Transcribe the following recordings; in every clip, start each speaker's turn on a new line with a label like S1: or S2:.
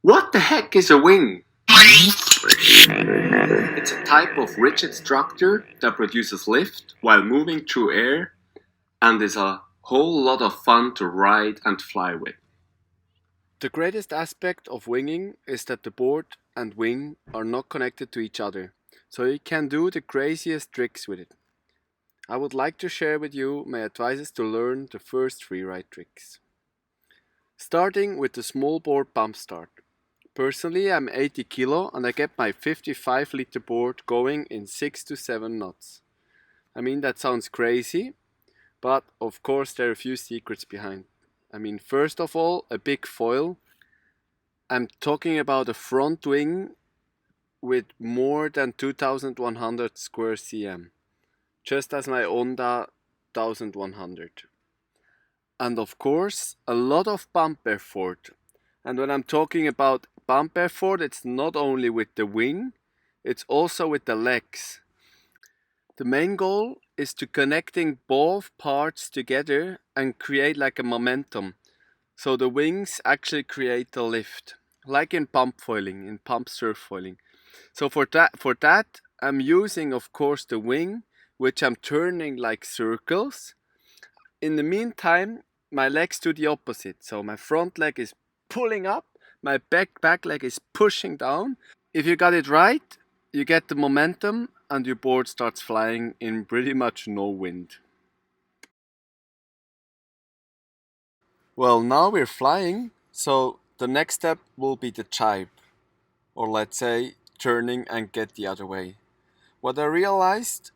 S1: What the heck is a wing? It's a type of rigid structure that produces lift while moving through air and is a whole lot of fun to ride and fly with.
S2: The greatest aspect of winging is that the board and wing are not connected to each other, so you can do the craziest tricks with it. I would like to share with you my advices to learn the first freeride tricks. Starting with the small board Pumpstart. Personally, I'm 80 kilo and I get my 55-liter board going in 6 to 7 knots. I mean, that sounds crazy, but of course there are a few secrets behind. First of all, a big foil. I'm talking about a front wing with more than 2100 square cm, just as my Honda 1100. And of course, a lot of bump effort. And when I'm talking about bump effort, it's not only with the wing, it's also with the legs. The main goal is to connecting both parts together and create like a momentum. So the wings actually create the lift, like in pump foiling, in pump surf foiling. So for that, I'm using, of course, the wing, which I'm turning like circles. In the meantime, my legs do the opposite. So my front leg is pulling up, my back leg is pushing down. If you got it right, you get the momentum and your board starts flying in pretty much no wind. Well, now we're flying, so the next step will be the gybe, or let's say turning and get the other way. What I realized,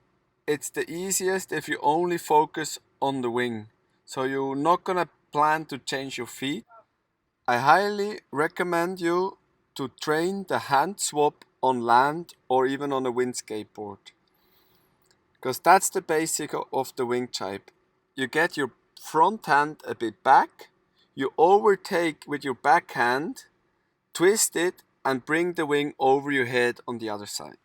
S2: it's the easiest if you only focus on the wing. So you're not gonna plan to change your feet. I highly recommend you to train the hand swap on land or even on a wind skateboard. Because that's the basic of the wing gybe. You get your front hand a bit back, you overtake with your back hand, twist it and bring the wing over your head on the other side.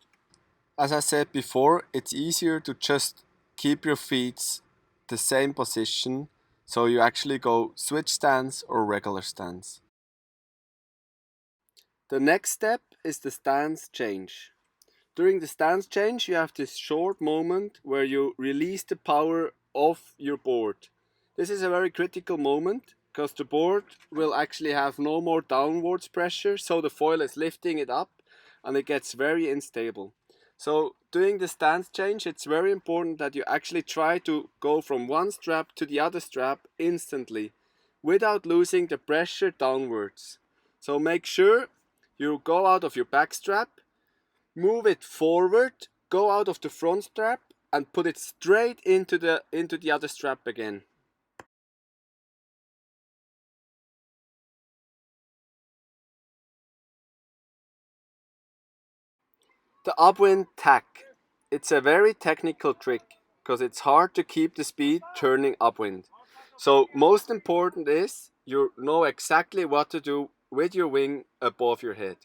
S2: As I said before, it's easier to just keep your feet the same position, so you actually go switch stance or regular stance. The next step is the stance change. During the stance change, you have this short moment where you release the power of your board. This is a very critical moment because the board will actually have no more downwards pressure, so the foil is lifting it up and it gets very unstable. So doing the stance change, it's very important that you actually try to go from one strap to the other strap instantly without losing the pressure downwards. So make sure you go out of your back strap, move it forward, go out of the front strap and put it straight into the other strap again. The upwind tack. It's a very technical trick because it's hard to keep the speed turning upwind. So most important is you know exactly what to do with your wing above your head.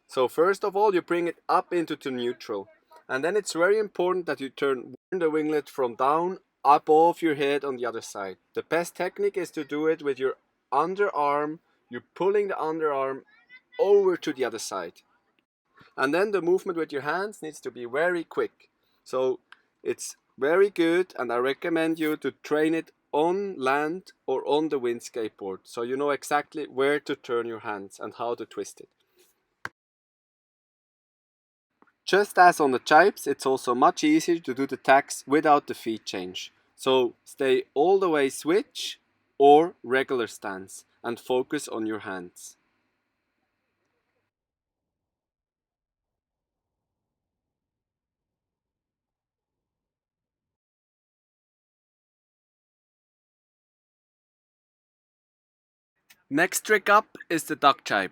S2: So first of all you bring it up into the neutral, and then it's very important that you turn the winglet from down above your head on the other side. The best technique is to do it with your underarm. You're pulling the underarm over to the other side. And then the movement with your hands needs to be very quick. So it's very good, and I recommend you to train it on land or on the wind skateboard, so you know exactly where to turn your hands and how to twist it. Just as on the gypes, it's also much easier to do the tacks without the feet change. So stay all the way switch or regular stance and focus on your hands. Next trick up is the duck gybe.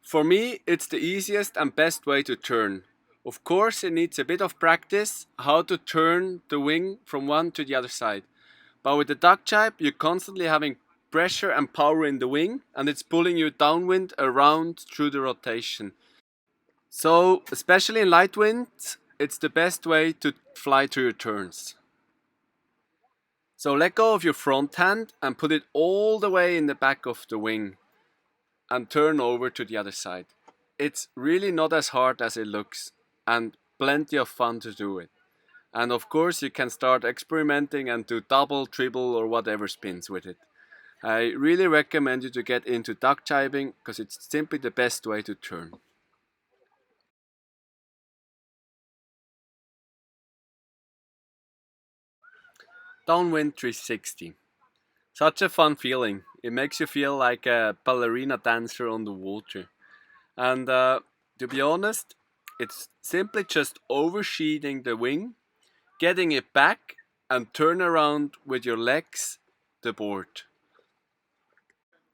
S2: For me, it's the easiest and best way to turn. Of course, it needs a bit of practice how to turn the wing from one to the other side. But with the duck gybe, you're constantly having pressure and power in the wing, and it's pulling you downwind around through the rotation. So, especially in light wind, it's the best way to fly through your turns. So let go of your front hand and put it all the way in the back of the wing. and turn over to the other side. It's really not as hard as it looks, and plenty of fun to do it. And of course, you can start experimenting and do double, triple, or whatever spins with it. I really recommend you to get into duck jibing because it's simply the best way to turn. Downwind 360. Such a fun feeling. It makes you feel like a ballerina dancer on the water. And to be honest, it's simply just oversheeting the wing, getting it back, and turn around with your legs the board.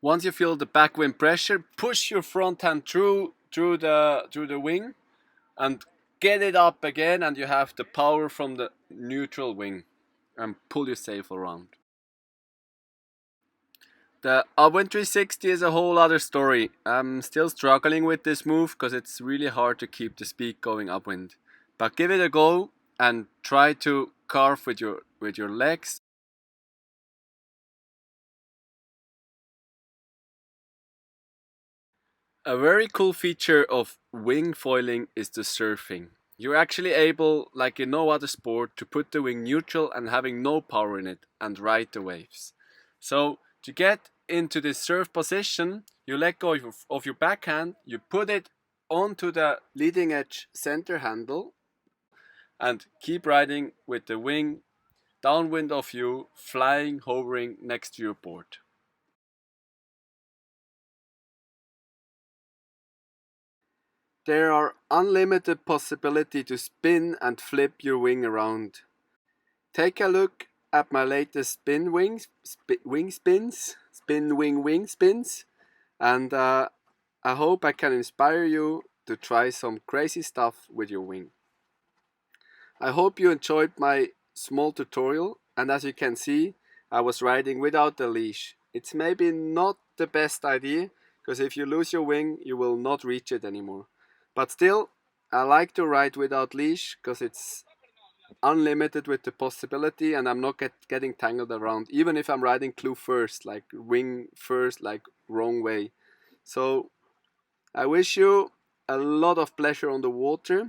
S2: Once you feel the backwind pressure, push your front hand through the wing and get it up again, and you have the power from the neutral wing and pull your sail around. The upwind 360 is a whole other story. I'm still struggling with this move because it's really hard to keep the speed going upwind. But give it a go and try to carve with your legs. A very cool feature of wing foiling is the surfing. You're actually able, like in no other sport, to put the wing neutral and having no power in it and ride the waves. So to get into this surf position, you let go of your backhand, you put it onto the leading edge center handle and keep riding with the wing downwind of you, flying, hovering next to your board. There are unlimited possibility to spin and flip your wing around. Take a look at my latest wing spins, wing spins, and I hope I can inspire you to try some crazy stuff with your wing. I hope you enjoyed my small tutorial, and as you can see, I was riding without the leash. It's maybe not the best idea, because if you lose your wing, you will not reach it anymore. But still, I like to ride without leash, because it's unlimited with the possibility, and I'm not getting tangled around, even if I'm riding clue first, like wing first, like wrong way. So I wish you a lot of pleasure on the water,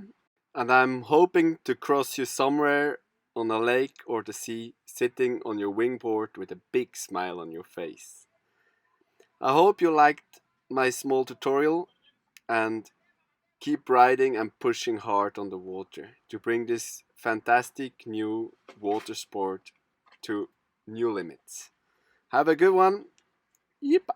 S2: and I'm hoping to cross you somewhere on a lake or the sea, sitting on your wingboard with a big smile on your face. I hope you liked my small tutorial, and keep riding and pushing hard on the water to bring this fantastic new water sport to new limits. Have a good one. Yep.